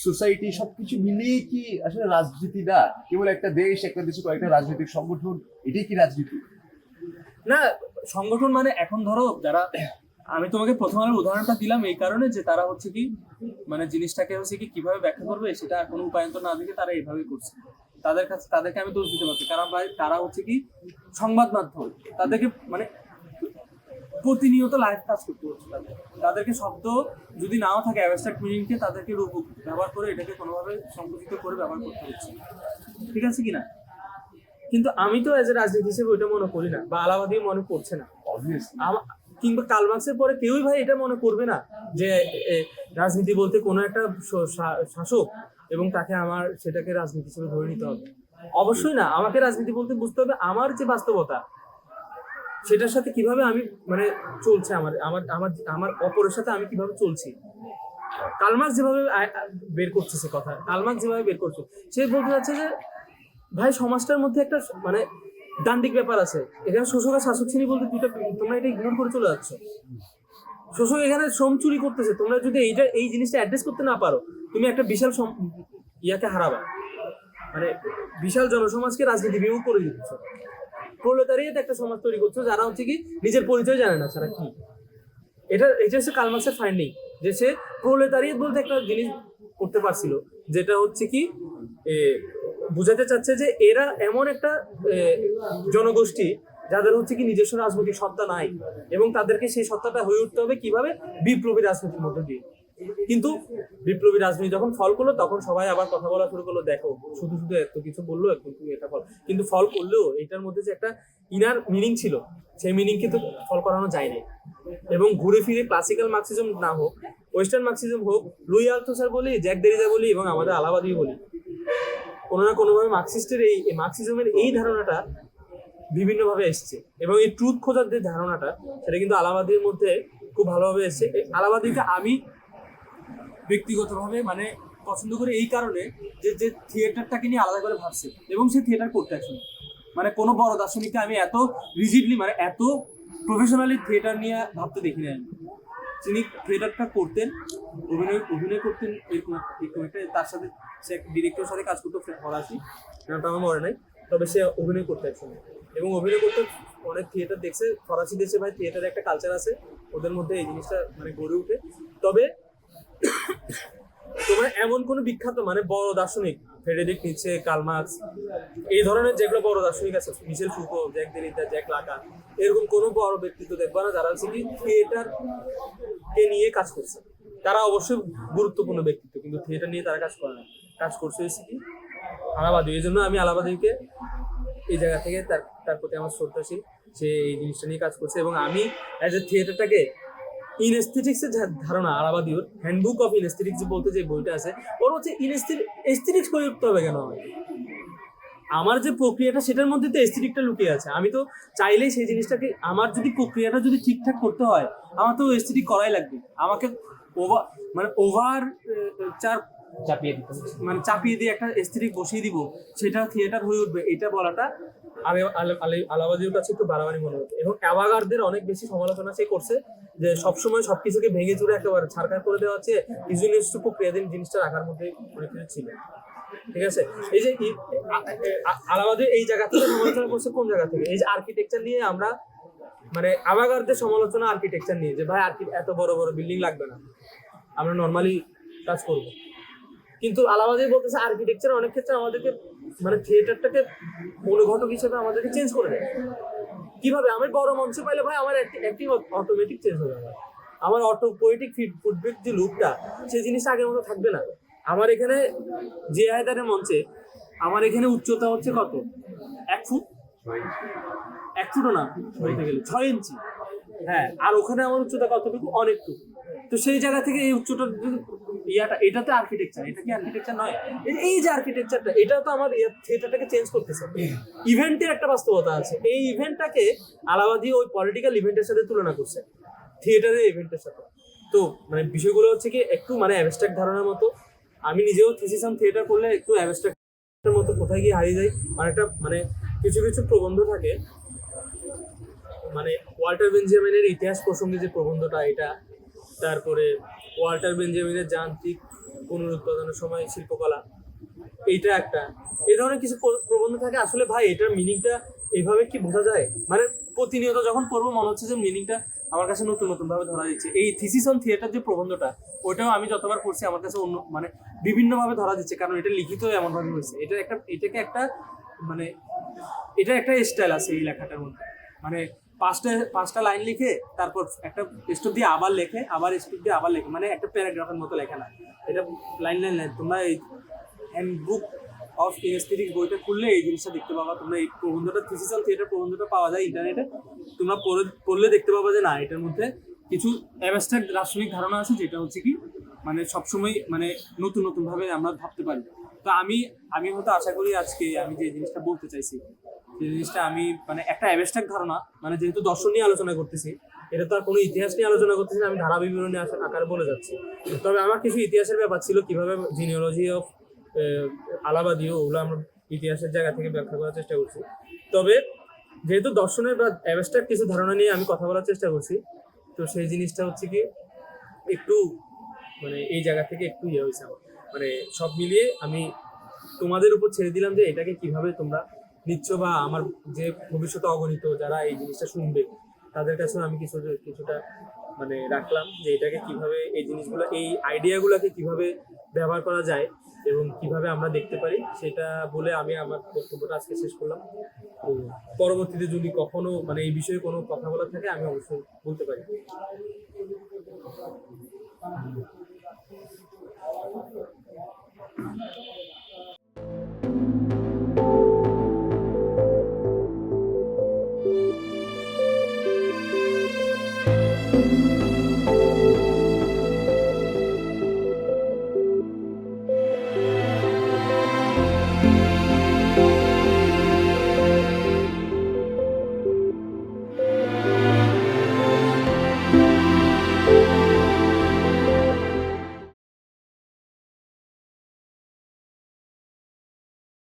সোসাইটি, সবকিছু মিলিয়ে কি আসলে রাজনীতি না? কেবল একটা দেশে কয়েকটা রাজনৈতিক সংগঠন, এটাই কি রাজনীতি? না, সংগঠন মানে এখন ধরো যারা, আমি তোমাকে প্রথম আলোর উদাহরণটা দিলাম এই কারণে যে তারা হচ্ছে কি মানে জিনিসটাকে হচ্ছে কি কিভাবে ব্যাখ্যা করবে সেটা কোনো উপায়ন্তর না দেখে তারা এইভাবেই করছে। তাদেরকে আমি দোষ দিতে পারছি, কারণ ভাই তারা হচ্ছে কি সংবাদ মাধ্যম, তাদেরকে মানে প্রতিনিয়ত লাইভ কাজ করতে হচ্ছে। তাদেরকে শব্দ যদি নাও থাকে অ্যাবস্ট্রাক্ট মিনিংকে তাদেরকে রূপ ব্যবহার করে এটাকে কোনোভাবে সংকুচিত করে ব্যবহার করতে হচ্ছে, ঠিক আছে কিনা? কিন্তু আমি তো এজ এ রাজনীতি হিসেবে ওইটা মনে করি না, বা আলাবাদি মনে করছে না। অবভিয়াসলি কিংবা কার্ল মার্ক্সের পরে কেউই ভাই এটা মনে করবে না যে রাজনীতি বলতে কোনো একটা শাসক এবং তাকে আমার সেটাকে রাজনীতি হিসেবে ধরে নিতে হবে। অবশ্যই না, আমাকে রাজনীতি বলতে বুঝতে হবে আমার যে বাস্তবতা সেটার সাথে কিভাবে আমি মানে চলছে, আমার আমার আমার আমার অপরের সাথে আমি কিভাবে চলছি। কার্ল মার্ক্স যেভাবে বের করছে সে কথা, কার্ল মার্ক্স যেভাবে বের করছে, সে বলতে চাচ্ছে যে ভাই সমাজটার মধ্যে একটা মানে দান্ডিক ব্যাপার আছে। এখানে শোষক আর শাসক শ্রেণী বলতে দুইটা, তোমরা এটা ইগনোর করে চলে যাচ্ছ। শোষক এখানে শ্রম চুরি করতেছে, তোমরা যদি এই জিনিসটা অ্যাড্রেস করতে না পারো তুমি একটা বিশাল ইয়াকে হারাবা, মানে বিশাল জনসমাজকে রাজনীতি বিমুখ করে দিচ্ছ। প্রোলেতারিয়েট একটা সমাজ তৈরি করছো যারা হচ্ছে কি নিজের পরিচয় জানে না ছাড়া কি। এটা হচ্ছে কার্ল মার্ক্সের ফাইন্ডিং, যে সে প্রোলেতারিয়েট বলতে একটা জিনিস করতে পারছিল, যেটা হচ্ছে কি বুঝাতে চাচ্ছে যে এরা এমন একটা জনগোষ্ঠী যাদের হচ্ছে কি নিজস্ব রাজনৈতিক সত্তা নাই, এবং তাদেরকে সেই সত্তাটা হয়ে উঠতে হবে কিভাবে, বিপ্লবী রাজনীতির মধ্যে দিয়ে। কিন্তু বিপ্লবী রাজনীতি যখন ফল করলো তখন সবাই আবার কথা বলা শুরু করলো, দেখো শুধু শুধু এত কিছু বললো কিন্তু এটা ফল, কিন্তু ফল করলেও এটার মধ্যে যে একটা ইনার মিনিং ছিল সেই মিনিং কিন্তু ফল করানো যায় না। এবং ঘুরে ফিরে ক্লাসিক্যাল মার্কসিজম না হোক, ওয়েস্টার্ন মার্কসিজম হোক, লুই আলথুসার বলি, জ্যাক দেরিজা বলি এবং আমাদের আলাবাদি বলি, কোনো না কোনোভাবে মার্কসিস্টের এই মার্কসিজমের এই ধারণাটা বিভিন্নভাবে এসছে। এবং এই ট্রুথ খোঁজার যে ধারণাটা সেটা কিন্তু আলাবাদির মধ্যে খুব ভালোভাবে এসছে। আলাবাদিকে আমি ব্যক্তিগতভাবে মানে পছন্দ করি এই কারণে যে থিয়েটারটাকে নিয়ে আলাদা করে ভাবছে এবং সে থিয়েটার করতে আসে। মানে কোনো বড় দার্শনিককে আমি এত রিজিডলি মানে এত প্রফেশনালি থিয়েটার নিয়ে ভাবতে দেখি না। তিনি থিয়েটারটা করতেন, অভিনয় করতেন এরকম একটা, তার সাথে সে ডিরেক্টরের সাথে কাজ করতো, ফরাসি নামটা আমার মনে নাই, তবে সে অভিনয় করতে একসঙ্গে এবং অভিনয় করতে অনেক থিয়েটার দেখছে। ফরাসি দেশে ভাই থিয়েটারের একটা কালচার আছে, ওদের মধ্যে এই জিনিসটা মানে গড়ে উঠে। তবে তোমার এমন কোনো বিখ্যাত মানে বড় দার্শনিক, ফ্রেডেরিক নিটশে, কার্ল মার্ক্স, এই ধরনের যেগুলো বড় দার্শনিক আছে, মিশেল ফুকো, জ্যাক দেরিদা, জ্যাক লাকান, এরকম কোনো বড় ব্যক্তিত্ব দেখবা না যারা হচ্ছে কি থিয়েটারকে নিয়ে কাজ করছে। তারা অবশ্যই গুরুত্বপূর্ণ ব্যক্তিত্ব, কিন্তু থিয়েটার নিয়ে তারা কাজ করে না, কাজ করছে হচ্ছে কি আলাবাদি। এই জন্য আমি আলাবাদিকে এই জায়গা থেকে তার প্রতি আমার শ্রদ্ধাশীল, সে এই জিনিসটা নিয়ে কাজ করছে। এবং আমি অ্যাজ এ থিয়েটারটাকে ইনএস্থেটিক্সের ধারণা আলাবাদি, ওর হ্যান্ডবুক অফ ইনএস্থেটিক্স বলতে যে বইটা আছে, ওর হচ্ছে এস্থেটিক্স করে উঠতে হবে কেন হয়, আমার যে প্রক্রিয়াটা সেটার মধ্যে তো এস্থেটিকটা লুকিয়ে আছে। আমি তো চাইলেই সেই জিনিসটাকে, আমার যদি প্রক্রিয়াটা যদি ঠিকঠাক করতে হয় আমার তো এস্থেটিক করাই লাগবে। আমাকে ওভার চাপিয়ে দিয়ে একটা এস্থেটিক বসিয়ে দিব, সেটা থিয়েটার হয়ে উঠবে, এটা বলাটা আমি আলাবাদির কাছে একটু বাড়াবাড়ি মনে হচ্ছে। এবং অ্যাভাগার্ডদের অনেক বেশি সমালোচনা সে করছে যে সবসময় সবকিছুকে ভেঙে চুরে একেবারে ছাড়খাড় করে দেওয়া হচ্ছে, কিছু নির্দিষ্ট প্রক্রিয়াধীন জিনিসটা রাখার মধ্যে অনেক কিছু ছিল। ঠিক আছে, এই যে আলাবাদি এই জায়গা থেকে সমালোচনা করছে, কোন জায়গা থেকে, এই যে আর্কিটেকচার নিয়ে আমরা মানে অ্যাভাগার্ডদের সমালোচনা আর্কিটেকচার নিয়ে, যে ভাই এত বড় বড় বিল্ডিং লাগবে না, আমরা নর্মালি কাজ করবো। কিন্তু আলাবাদি বলতেছে আর্কিটেকচার অনেক ক্ষেত্রে আমাদেরকে মানে থিয়েটারটাকে অনুঘটক হিসেবে আমাদেরকে চেঞ্জ করে দেয়। কিভাবে? আমি বড় মঞ্চে পাইলে ভাই আমার অ্যাক্টিং অটোমেটিক চেঞ্জ হয়ে যাবে, আমার পোয়েটিক ফুটবেক যে লুকটা সেই জিনিসটা আগের মতো থাকবে না। আমার এখানে যে আয়দারের মঞ্চে আমার এখানে উচ্চতা হচ্ছে কত, 1 ফুট, 1 ফুটও না বলতে গেলে 6 ইঞ্চি, হ্যাঁ, আর ওখানে আমার উচ্চতা কতটুকু, অনেকটুকু। তো সেই জায়গা থেকে এই উচ্চতার এটাতে আর্কিটেকচার, এটা কি আর্কিটেকচার নয়? এই যে আর্কিটেকচারটা, এটা তো আমার থিয়েটারটাকে চেঞ্জ করতেছে। ইভেন্টের একটা বাস্তবতা আছে, এই ইভেন্টটাকে আলাবাদি ওই পলিটিক্যাল ইভেন্টের সাথে তুলনা করছে, থিয়েটারের ইভেন্টের সাথে। তো মানে বিষয়গুলো হচ্ছে কি একটু মানে অ্যাবস্ট্রাক্ট ধারণার মতো। আমি নিজেও থিসিস অন থিয়েটার করলে একটু অ্যাবস্ট্রাক্টের মতো কোথায় গিয়ে হারিয়ে যাই। মানে একটা মানে কিছু কিছু প্রবন্ধ থাকে, মানে ওয়াল্টার বেঞ্জামিনের ইতিহাস প্রসঙ্গে যে প্রবন্ধটা, এটা, তারপরে ওয়াল্টার বেঞ্জামিনের যান্ত্রিক পুনরুৎপাদনের সময় শিল্পকলা, এইটা একটা, এই ধরনের কিছু প্রবন্ধ থাকে। আসলে ভাই এটার মিনিংটা এইভাবে কি বোঝা যায়? মানে প্রতিনিয়ত যখন পড়বো মনে হচ্ছে যে মিনিংটা আমার কাছে নতুন নতুন ভাবে ধরা দিচ্ছে। এই থিসিস অন থিয়েটার যে প্রবন্ধটা, ওইটাও আমি যতবার পড়ছি আমার কাছে অন্য মানে বিভিন্নভাবে ধরা দিচ্ছে, কারণ এটা লিখিত এমন ভাবে হয়েছে। এটাকে একটা মানে এটা একটা স্টাইল আছে এই লেখাটার মধ্যে, মানে পাঁচটা লাইন লিখে তারপর একটা স্টপ দিয়ে আবার লেখে, আবার স্টপ দিয়ে আবার লেখে, মানে একটা প্যারাগ্রাফের মতো লেখা না, এটা লাইন লাইন লাইন। তোমরা এই হ্যান্ডবুক অফ এস্থেটিক্স বইটা খুললে এই জিনিসটা দেখতে পাবা। তোমরা এই প্রবন্ধটা থিসিস অন থিয়েটার প্রবন্ধটা পাওয়া যায় ইন্টারনেটে, তোমরা পড়লে দেখতে পাবা যে না, এটার মধ্যে কিছু অ্যাবস্ট্রাক্ট দার্শনিক ধারণা আছে, যেটা হচ্ছে কি মানে সবসময় মানে নতুন নতুন ভাবে আমরা ভাবতে পারি। তো আমি হয়তো আশা করি আজকে আমি যে জিনিসটা বলতে চাইছি, যে জিনিসটা আমি মানে একটা অ্যাবস্ট্রাক্ট ধারণা, মানে যেহেতু দর্শন নিয়ে আলোচনা করতেছি, এটা তো আর কোনো ইতিহাস নিয়ে আলোচনা করতেছি না, আমি ধারা বিবরণী আকারে বলে যাচ্ছি। তবে আমার কিছু ইতিহাসের ব্যাপার ছিল, কিভাবে জিনিওলজি অফ আলাবাদী ওগুলো আমরা ইতিহাসের জায়গা থেকে ব্যাখ্যা করার চেষ্টা করছি। তবে যেহেতু দর্শনের বা অ্যাবস্ট্রাক্ট কিছু ধারণা নিয়ে আমি কথা বলার চেষ্টা করছি, তো সেই জিনিসটা হচ্ছে কি একটু মানে এই জায়গা থেকে একটু ইয়ে হয়েছে আমার, মানে সব মিলিয়ে আমি তোমাদের উপর ছেড়ে দিলাম যে এটাকে কিভাবে তোমরা নিচ্ছ, বা আমার যে ভবিষ্যতে অগণিত যারা এই জিনিসটা শুনবে তাদের কাছেও আমি কিছুটা মানে রাখলাম যে এটাকে কিভাবে এই জিনিসগুলো এই আইডিয়াগুলোকে কিভাবে ব্যবহার করা যায় এবং কিভাবে আমরা দেখতে পারি, সেটা বলে আমি আমার বক্তব্যটা আজকে শেষ করলাম। তো পরবর্তীতে যদি কখনো মানে এই বিষয়ে কোনো কথা বলা থাকে আমি অবশ্যই বলতে পারি।